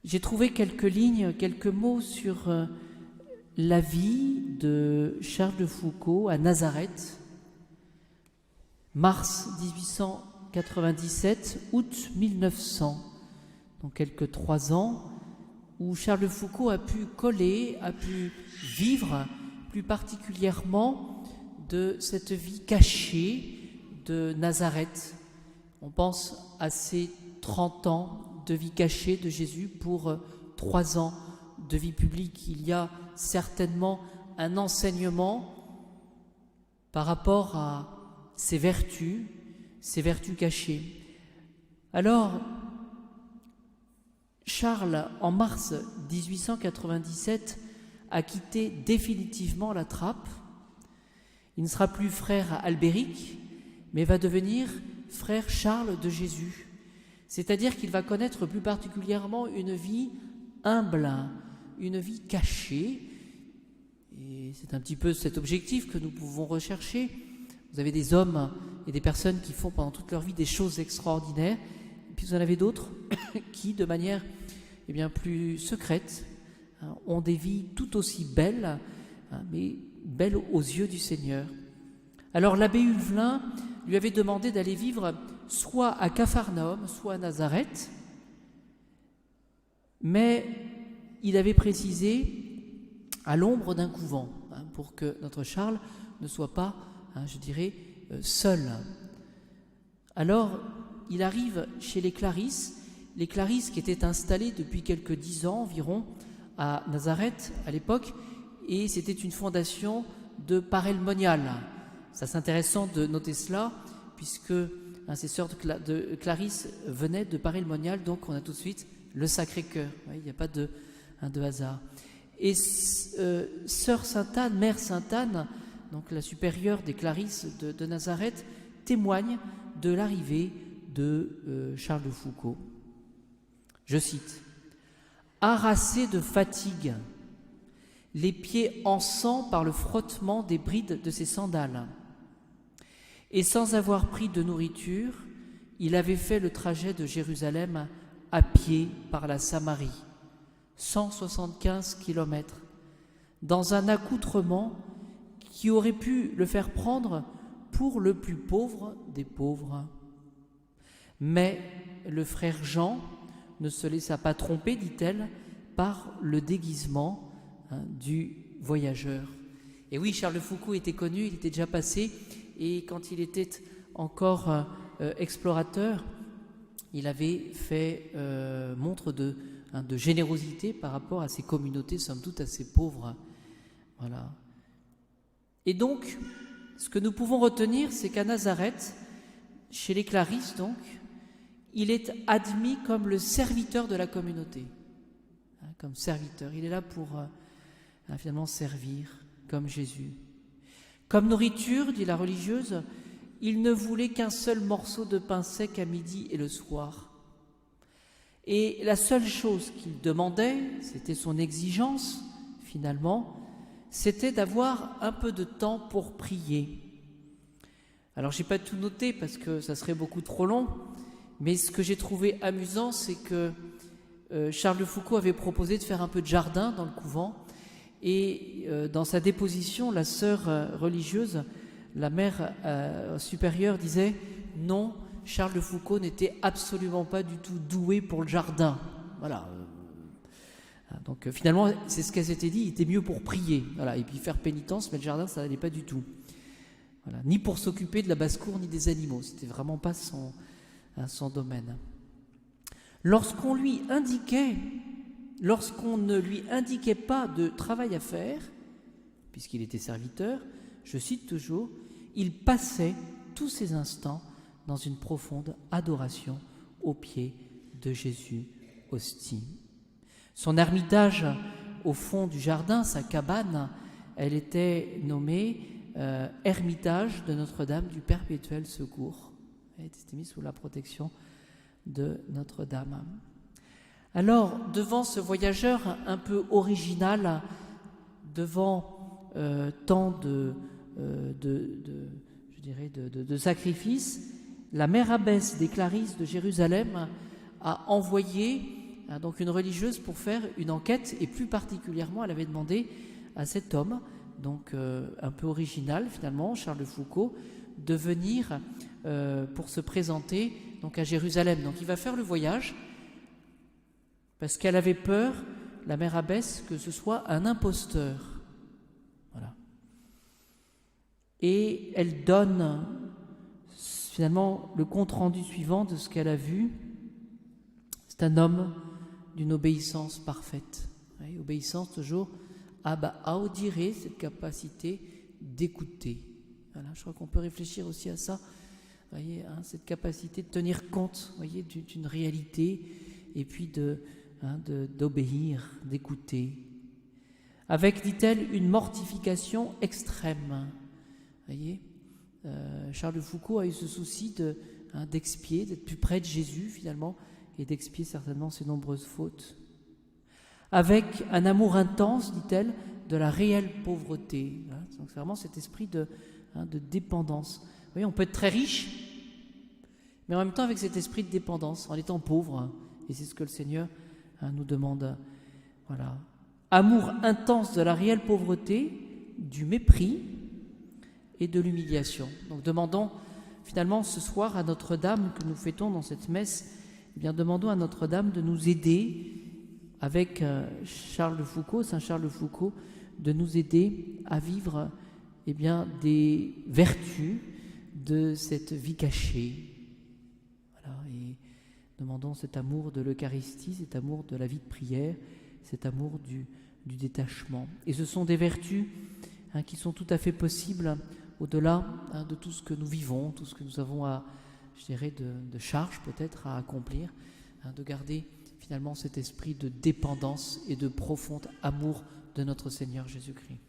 j'ai trouvé quelques lignes, quelques mots sur la vie de Charles de Foucauld à Nazareth, mars 1897, août 1900, donc quelques 3 ans, où Charles de Foucauld a pu coller, a pu vivre plus particulièrement de cette vie cachée de Nazareth. On pense à ces 30 ans de vie cachée de Jésus pour 3 ans de vie publique. Il y a certainement un enseignement par rapport à ces vertus cachées. Alors, Charles, en mars 1897, a quitté définitivement la Trappe. Il ne sera plus frère Albéric, mais va devenir frère Charles de Jésus. C'est-à-dire qu'il va connaître plus particulièrement une vie humble, une vie cachée. Et c'est un petit peu cet objectif que nous pouvons rechercher. Vous avez des hommes et des personnes qui font pendant toute leur vie des choses extraordinaires. Et puis vous en avez d'autres qui, de manière plus secrète, ont des vies tout aussi belles, mais belles aux yeux du Seigneur. Alors l'abbé Hulvelin lui avait demandé d'aller vivre soit à Capharnaüm, soit à Nazareth, mais il avait précisé à l'ombre d'un couvent, pour que notre Charles ne soit pas, seul. Alors, il arrive chez les Clarisses qui étaient installées depuis quelques 10 ans environ à Nazareth à l'époque, et c'était une fondation de Parelmonial. Ça, c'est intéressant de noter cela, puisque ces sœurs de Clarisse venaient de Parelmonial, donc on a tout de suite le Sacré-Cœur. Il n'y a pas de hasard. Et sœur Sainte-Anne, mère Sainte-Anne, donc la supérieure des Clarisses de Nazareth, témoigne de l'arrivée de Charles de Foucauld. Je cite: « Harassé de fatigue, les pieds en sang par le frottement des brides de ses sandales, et sans avoir pris de nourriture, il avait fait le trajet de Jérusalem à pied par la Samarie, 175 kilomètres, dans un accoutrement qui aurait pu le faire prendre pour le plus pauvre des pauvres. Mais le frère Jean ne se laissa pas tromper, dit-elle, par le déguisement du voyageur. » Et oui, Charles de Foucauld était connu, il était déjà passé, et quand il était encore explorateur, il avait fait montre de générosité par rapport à ces communautés, somme toute, assez pauvres. Voilà. Et donc, ce que nous pouvons retenir, c'est qu'à Nazareth, chez les Clarisses donc, il est admis comme le serviteur de la communauté. Comme serviteur. Il est là pour finalement servir, comme Jésus. Comme nourriture, dit la religieuse, il ne voulait qu'un seul morceau de pain sec à midi et le soir. Et la seule chose qu'il demandait, c'était son exigence, finalement, c'était d'avoir un peu de temps pour prier. Alors, je n'ai pas tout noté parce que ça serait beaucoup trop long, mais ce que j'ai trouvé amusant, c'est que Charles de Foucauld avait proposé de faire un peu de jardin dans le couvent, et dans sa déposition, la sœur religieuse, la mère supérieure, disait « Non, Charles de Foucauld n'était absolument pas du tout doué pour le jardin. » Voilà. Donc finalement, c'est ce qu'elle s'était dit, il était mieux pour prier, voilà, et puis faire pénitence, mais le jardin, ça n'allait pas du tout. Voilà. Ni pour s'occuper de la basse-cour, ni des animaux, c'était vraiment pas son domaine. Lorsqu'on ne lui indiquait pas de travail à faire, puisqu'il était serviteur, je cite toujours, il passait tous ses instants dans une profonde adoration aux pieds de Jésus hostie. Son ermitage au fond du jardin, sa cabane, elle était nommée Ermitage de Notre-Dame du Perpétuel Secours. Elle était mise sous la protection de Notre-Dame. Alors, devant ce voyageur un peu original, devant tant de sacrifices, la mère abbesse des Clarisses de Jérusalem a envoyé donc une religieuse pour faire une enquête, et plus particulièrement elle avait demandé à cet homme, donc un peu original finalement, Charles de Foucauld, de venir pour se présenter donc à Jérusalem. Donc il va faire le voyage parce qu'elle avait peur, la mère abbesse, que ce soit un imposteur. Voilà. Et elle donne finalement le compte-rendu suivant de ce qu'elle a vu. C'est un homme d'une obéissance parfaite. Oui, obéissance toujours à audirer, cette capacité d'écouter. Voilà, je crois qu'on peut réfléchir aussi à ça. Voyez, cette capacité de tenir compte, voyez, d'une réalité, et puis d'obéir, d'écouter. Avec, dit-elle, une mortification extrême. Voyez, Charles de Foucauld a eu ce souci d'expier, d'être plus près de Jésus finalement, et d'expier certainement ses nombreuses fautes. Avec un amour intense, dit-elle, de la réelle pauvreté. Donc c'est vraiment cet esprit de dépendance. Vous voyez, on peut être très riche, mais en même temps avec cet esprit de dépendance, en étant pauvre, et c'est ce que le Seigneur nous demande. Voilà. Amour intense de la réelle pauvreté, du mépris et de l'humiliation. Donc demandons finalement ce soir à Notre-Dame que nous fêtons dans cette messe, eh bien demandons à Notre-Dame de nous aider avec Charles de Foucauld, Saint Charles de Foucauld, de nous aider à vivre eh bien, des vertus de cette vie cachée. Voilà, et demandons cet amour de l'Eucharistie, cet amour de la vie de prière, cet amour du détachement. Et ce sont des vertus qui sont tout à fait possibles au-delà de tout ce que nous vivons, tout ce que nous avons de charge peut-être à accomplir, de garder finalement cet esprit de dépendance et de profond amour de notre Seigneur Jésus-Christ.